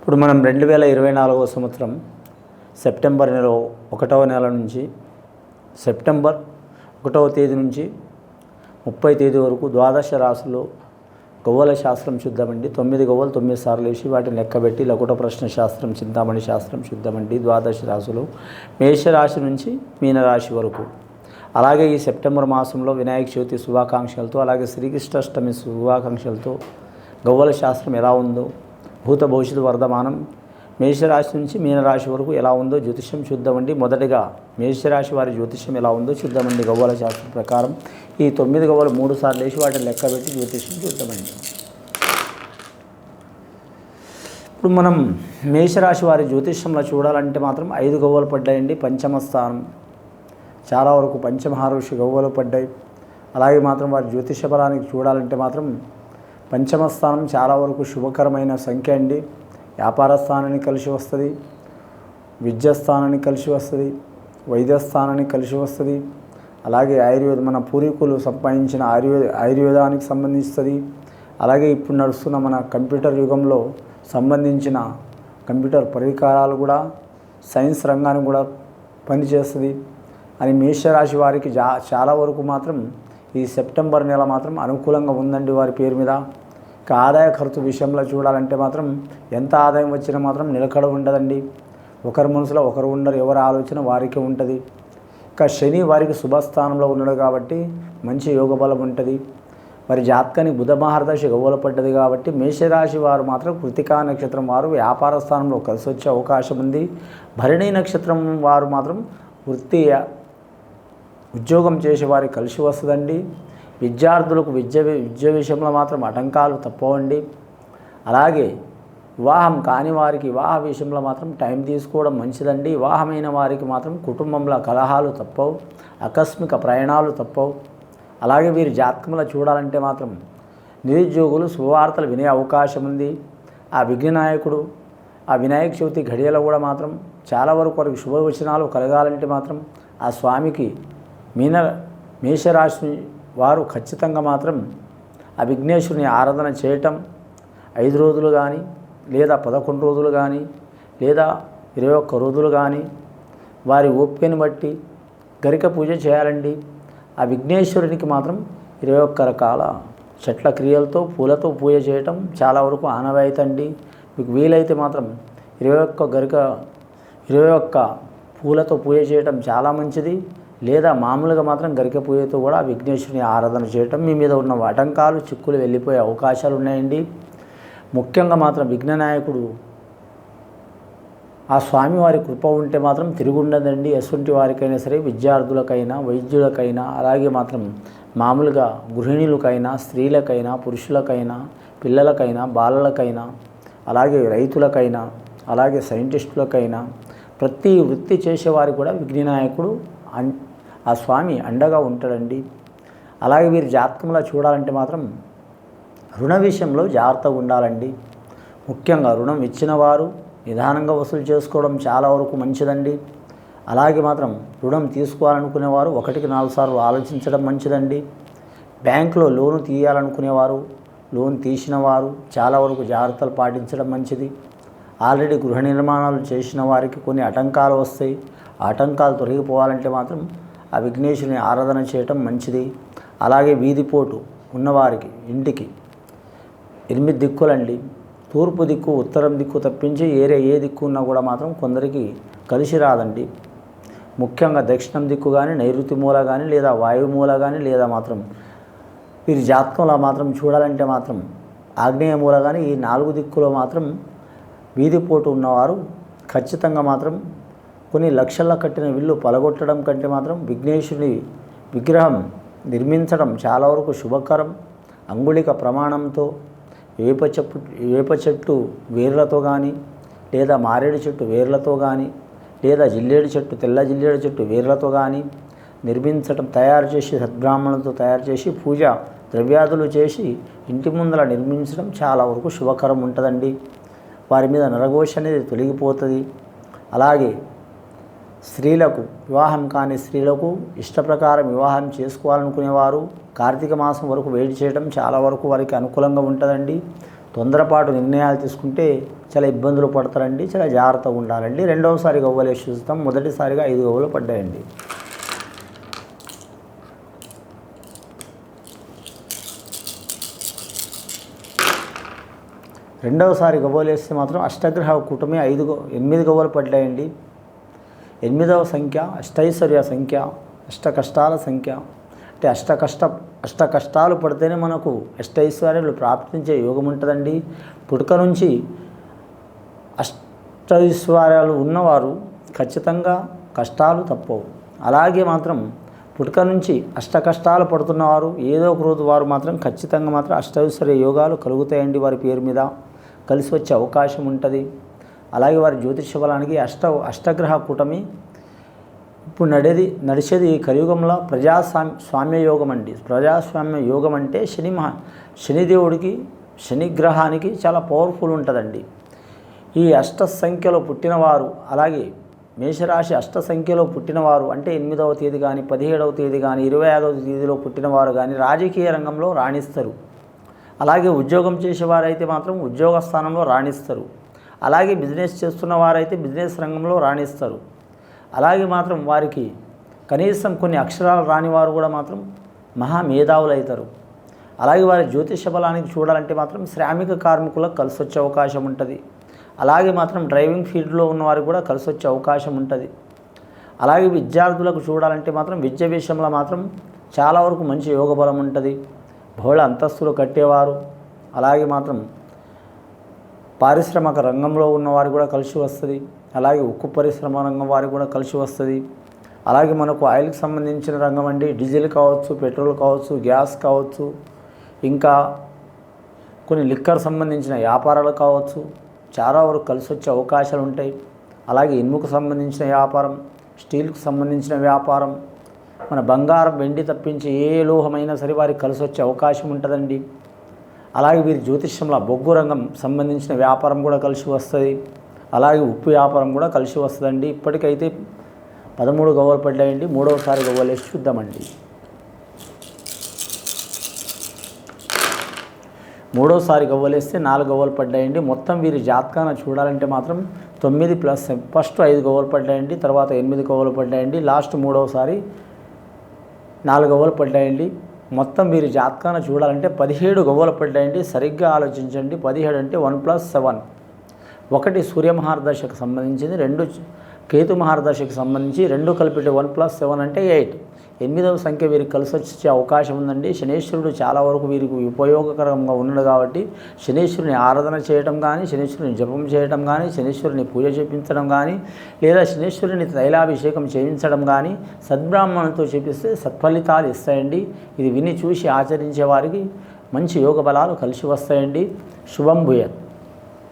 ఇప్పుడు మనం 2024 సంవత్సరం సెప్టెంబర్ నెల 1వ నెల నుంచి సెప్టెంబర్ 1వ తేదీ నుంచి 30 తేదీ వరకు ద్వాదశ రాశుల్లో గవ్వల శాస్త్రం చూద్దామండి. 9 గవ్వలు 9 సార్లు వేసి వాటిని లెక్కబెట్టి లకుట ప్రశ్న శాస్త్రం, చింతామణి శాస్త్రం చూద్దామండి. ద్వాదశ రాశులు మేషరాశి నుంచి మీనరాశి వరకు. అలాగే ఈ సెప్టెంబర్ మాసంలో వినాయక చవితి శుభాకాంక్షలతో, అలాగే శ్రీకృష్ణాష్టమి శుభాకాంక్షలతో గవ్వల శాస్త్రం ఎలా ఉందో, భూత భవిష్యత్తు వర్ధమానం మేషరాశి నుంచి మీనరాశి వరకు ఎలా ఉందో జ్యోతిష్యం చూద్దామండి. మొదటిగా మేషరాశి వారి జ్యోతిష్యం ఎలా ఉందో చూద్దామండి. గవ్వల శాస్త్రం ప్రకారం ఈ 9 గవ్వలు 3 సార్లు వేసి వాటిని లెక్కబెట్టి జ్యోతిష్యం చూద్దామండి. ఇప్పుడు మనం మేషరాశి వారి జ్యోతిష్యంలో చూడాలంటే మాత్రం 5 గవ్వలు పడ్డాయండి. పంచమ స్థానం చాలా వరకు పంచమహారుషి గవ్వలు పడ్డాయి. అలాగే మాత్రం వారి జ్యోతిష బలానికి చూడాలంటే మాత్రం పంచమ స్థానం చాలా వరకు శుభకరమైన సంఖ్య అండి. వ్యాపార స్థానాన్ని కలిసి వస్తుంది, విద్యాస్థానాన్ని కలిసి వస్తుంది, వైద్యస్థానాన్ని కలిసి వస్తుంది. అలాగే మన పూర్వీకులు సంపాదించిన ఆయుర్వేదానికి సంబంధిస్తుంది. అలాగే ఇప్పుడు నడుస్తున్న మన కంప్యూటర్ యుగంలో సంబంధించిన కంప్యూటర్ పరికరాలు కూడా సైన్స్ రంగానికి కూడా పనిచేస్తుంది అని మేషరాశి వారికి చాలా వరకు మాత్రం ఈ సెప్టెంబర్ నెల మాత్రం అనుకూలంగా ఉందండి వారి పేరు మీద. ఇక ఆదాయ ఖర్చు విషయంలో చూడాలంటే మాత్రం ఎంత ఆదాయం వచ్చినా మాత్రం నిలకడ ఉండదండి. ఒకరి మనసులో ఒకరు ఉండరు, ఎవరి ఆలోచన వారికే ఉంటుంది. ఇక శని వారికి శుభస్థానంలో ఉన్నాడు కాబట్టి మంచి యోగ బలం ఉంటుంది. మరి జాతకానికి బుధ మహర్దశ గవ్వలు పడ్డది కాబట్టి మేషరాశి వారు మాత్రం కృతికా నక్షత్రం వారు వ్యాపార స్థానంలో కలిసి వచ్చే అవకాశం ఉంది. భరణి నక్షత్రం వారు మాత్రం ఉద్యోగం చేసే వారికి కలిసి వస్తుందండి. విద్యార్థులకు విద్య విషయంలో మాత్రం ఆటంకాలు తప్పవండి. అలాగే వివాహం కాని వారికి వివాహ విషయంలో మాత్రం టైం తీసుకోవడం మంచిదండి. వివాహమైన వారికి మాత్రం కుటుంబంలో కలహాలు తప్పవు, ఆకస్మిక ప్రయాణాలు తప్పవు. అలాగే వీరి జాతకంలో చూడాలంటే మాత్రం నిరుద్యోగులు శుభవార్తలు వినే అవకాశం ఉంది. ఆ విఘ్ననాయకుడు ఆ వినాయక చవితి ఘడియలో కూడా మాత్రం చాలా వరకు వారికి శుభవచనాలు కలగాలంటే మాత్రం ఆ స్వామికి మేషరాశి వారు ఖచ్చితంగా మాత్రం ఆ విఘ్నేశ్వరుని ఆరాధన చేయటం 5 రోజులు కానీ, లేదా 11 రోజులు కానీ, లేదా 21 రోజులు కానీ వారి ఓపికని బట్టి గరిక పూజ చేయాలండి. ఆ విఘ్నేశ్వరునికి మాత్రం 21 రకాల చెట్ల క్రియలతో పూలతో పూజ చేయటం చాలా వరకు ఆనవాయితండి. మీకు వీలైతే మాత్రం 21 పూలతో పూజ చేయటం చాలా మంచిది. లేదా మామూలుగా మాత్రం గరిక పూజతో కూడా విఘ్నేశ్వరుని ఆరాధన చేయటం మీ మీద ఉన్న ఆటంకాలు చిక్కులు వెళ్ళిపోయే అవకాశాలు ఉన్నాయండి. ముఖ్యంగా మాత్రం విఘ్ననాయకుడు ఆ స్వామివారి కృప ఉంటే మాత్రం తిరుగుండదండి. ఎటువంటి వారికైనా సరే, విద్యార్థులకైనా, వైద్యులకైనా, అలాగే మాత్రం మామూలుగా గృహిణులకైనా, స్త్రీలకైనా, పురుషులకైనా, పిల్లలకైనా, బాలలకైనా, అలాగే రైతులకైనా, అలాగే సైంటిస్టులకైనా, ప్రతి వృత్తి చేసేవారికి కూడా విఘ్ననాయకుడు ఆ స్వామి అండగా ఉంటాడండి. అలాగే వీరి జాతకంలో చూడాలంటే మాత్రం రుణ విషయంలో జాగ్రత్తగా ఉండాలండి. ముఖ్యంగా రుణం ఇచ్చిన వారు నిదానంగా వసూలు చేసుకోవడం చాలా వరకు మంచిదండి. అలాగే మాత్రం రుణం తీసుకోవాలనుకునేవారు 1కి 4 సార్లు ఆలోచించడం మంచిదండి. బ్యాంకులో లోను తీయాలనుకునేవారు, లోన్ తీసిన వారు చాలా వరకు జాగ్రత్తలు పాటించడం మంచిది. ఆల్రెడీ గృహ నిర్మాణాలు చేసిన వారికి కొన్ని ఆటంకాలు వస్తాయి. ఆటంకాలు తొలగిపోవాలంటే మాత్రం ఆ విఘ్నేశ్వరుని ఆరాధన చేయటం మంచిది. అలాగే వీధిపోటు ఉన్నవారికి ఇంటికి 8 దిక్కులండి. తూర్పు దిక్కు, ఉత్తరం దిక్కు తప్పించి ఏ దిక్కు ఉన్నా కూడా మాత్రం కొందరికి కలిసి రాదండి. ముఖ్యంగా దక్షిణం దిక్కు కానీ, నైరుతి మూల కానీ, లేదా వాయు మూల కానీ, లేదా మాత్రం వీరి జాతకంలో మాత్రం చూడాలంటే మాత్రం ఆగ్నేయ మూల కానీ, ఈ 4 దిక్కులో మాత్రం వీధిపోటు ఉన్నవారు ఖచ్చితంగా మాత్రం కొన్ని లక్షల్లో కట్టిన ఇల్లు పలగొట్టడం కంటే మాత్రం విఘ్నేశ్వరుని విగ్రహం నిర్మించడం చాలా వరకు శుభకరం. అంగుళిక ప్రమాణంతో వేప చెట్టు వేర్లతో కానీ, లేదా మారేడు చెట్టు వేర్లతో కానీ, లేదా జిల్లేడు చెట్టు, తెల్ల జిల్లేడు చెట్టు వేర్లతో కానీ నిర్మించడం, తయారు చేసి సద్బ్రాహ్మణులతో తయారు చేసి పూజ ద్రవ్యాదులు చేసి ఇంటి ముందర నిర్మించడం చాలా వరకు శుభకరం ఉంటుందండి. వారి మీద నరఘోష అనేది తొలగిపోతుంది. అలాగే స్త్రీలకు, వివాహం కాని స్త్రీలకు ఇష్టప్రకారం వివాహం చేసుకోవాలనుకునేవారు కార్తీక మాసం వరకు వెయిట్ చేయడం చాలా వరకు వారికి అనుకూలంగా ఉంటుందండి. తొందరపాటు నిర్ణయాలు తీసుకుంటే చాలా ఇబ్బందులు పడతారండి. చాలా జాగ్రత్తగా ఉండాలండి. రెండవసారి గవ్వలు వేసి చూస్తాం. మొదటిసారిగా 5 గవ్వలు పడ్డాయండి. రెండవసారి గవ్వలు వేస్తే మాత్రం అష్టగ్రహ కూటమి 8 గవ్వలు పడ్డాయండి. 8వ సంఖ్య అష్టైశ్వర్య సంఖ్య, అష్ట కష్టాల సంఖ్య. అంటే అష్ట కష్టాలు పడితేనే మనకు అష్టైశ్వర్యాలు ప్రాప్తించే యోగం ఉంటుందండి. పుట్టుక నుంచి అష్టైశ్వర్యాలు ఉన్నవారు ఖచ్చితంగా కష్టాలు తప్పవు. అలాగే మాత్రం పుట్టుక నుంచి అష్ట కష్టాలు పడుతున్నవారు ఏదో ఒక రోజు వారు మాత్రం ఖచ్చితంగా మాత్రం అష్టైశ్వర్య యోగాలు కలుగుతాయండి. వారి పేరు మీద కలిసి వచ్చే అవకాశం ఉంటుంది. అలాగే వారి జ్యోతిష బలానికి అష్టగ్రహ కూటమి ఇప్పుడు నడిచేది ఈ కలియుగంలో ప్రజాస్వామ్య యోగం అండి. ప్రజాస్వామ్య యోగం అంటే శనిదేవుడికి శనిగ్రహానికి చాలా పవర్ఫుల్ ఉంటుందండి. ఈ అష్ట సంఖ్యలో పుట్టినవారు, అలాగే మేషరాశి అష్ట సంఖ్యలో పుట్టినవారు అంటే 8వ తేదీ కానీ 17వ తేదీ కానీ 25వ తేదీలో పుట్టినవారు కానీ రాజకీయ రంగంలో రాణిస్తారు. అలాగే ఉద్యోగం చేసేవారైతే మాత్రం ఉద్యోగ స్థానంలో రాణిస్తారు. అలాగే బిజినెస్ చేస్తున్న వారైతే బిజినెస్ రంగంలో రాణిస్తారు. అలాగే మాత్రం వారికి కనీసం కొన్ని అక్షరాలు రాని వారు కూడా మాత్రం మహామేధావులు అవుతారు. అలాగే వారి జ్యోతిష బలానికి చూడాలంటే మాత్రం శ్రామిక కార్మికులకు కలిసి వచ్చే అవకాశం ఉంటుంది. అలాగే మాత్రం డ్రైవింగ్ ఫీల్డ్లో ఉన్నవారికి కూడా కలిసి వచ్చే అవకాశం ఉంటుంది. అలాగే విద్యార్థులకు చూడాలంటే మాత్రం విద్య విషయంలో మాత్రం చాలా వరకు మంచి యోగ బలం ఉంటుంది. బహుళ అంతస్తులు కట్టేవారు, అలాగే మాత్రం పారిశ్రామిక రంగంలో ఉన్నవారు కూడా కలిసి వస్తుంది. అలాగే ఉక్కు పరిశ్రమ రంగం వారికి కూడా కలిసి వస్తుంది. అలాగే మనకు ఆయిల్కి సంబంధించిన రంగం అండి, డీజిల్ కావచ్చు, పెట్రోల్ కావచ్చు, గ్యాస్ కావచ్చు, ఇంకా కొన్ని లిక్కర్ సంబంధించిన వ్యాపారాలు కావచ్చు, చాలా వరకు కలిసి వచ్చే అవకాశాలు ఉంటాయి. అలాగే ఇనుముకు సంబంధించిన వ్యాపారం, స్టీల్కు సంబంధించిన వ్యాపారం, మన బంగారం వెండి తప్పించి ఏ లోహమైనా సరే వారికి కలిసి వచ్చే అవకాశం ఉంటుందండి. అలాగే వీరి జ్యోతిష్యంలో బొగ్గు రంగం సంబంధించిన వ్యాపారం కూడా కలిసి వస్తుంది. అలాగే ఉప్పు వ్యాపారం కూడా కలిసి వస్తుందండి. ఇప్పటికైతే 13 గవ్వలు పడ్డాయండి. 3వసారి గవ్వలు వేసి చూద్దామండి. 3వసారి గవ్వలు వేస్తే 4 గవ్వలు పడ్డాయండి. మొత్తం వీరి జాతకాన్ని చూడాలంటే మాత్రం 9 ప్లస్ ఫస్ట్ 5 గవ్వలు పడ్డాయండి, తర్వాత 8 గవ్వలు పడ్డాయండి, లాస్ట్ 3వసారి 4 గవ్వలు పడ్డాయండి. మొత్తం వీరి జాతకాన్ని చూడాలంటే 17 గవ్వలు పడ్డాయండి. సరిగ్గా ఆలోచించండి. 17 అంటే 1 + 7. 1 సూర్య మహారదశకు సంబంధించింది, 2 కేతు మహారదశకు సంబంధించి, 2 కలిపితే 1 + 7 అంటే 8. 8వ సంఖ్య వీరికి కలిసి వచ్చే అవకాశం ఉందండి. శనీశ్వరుడు చాలా వరకు వీరికి ఉపయోగకరంగా ఉన్నాడు కాబట్టి శనీశ్వరుని ఆరాధన చేయడం కానీ, శనీశ్వరుని జపం చేయడం కానీ, శనీశ్వరుని పూజ చేయించడం కానీ, లేదా శనీశ్వరుని తైలాభిషేకం చేయించడం కానీ సద్బ్రాహ్మణులతో చేపిస్తే సత్ఫలితాలు ఇస్తాయండి. ఇది విని చూసి ఆచరించే వారికి మంచి యోగ బలాలు కలిసి వస్తాయండి. శుభం భూయాత్.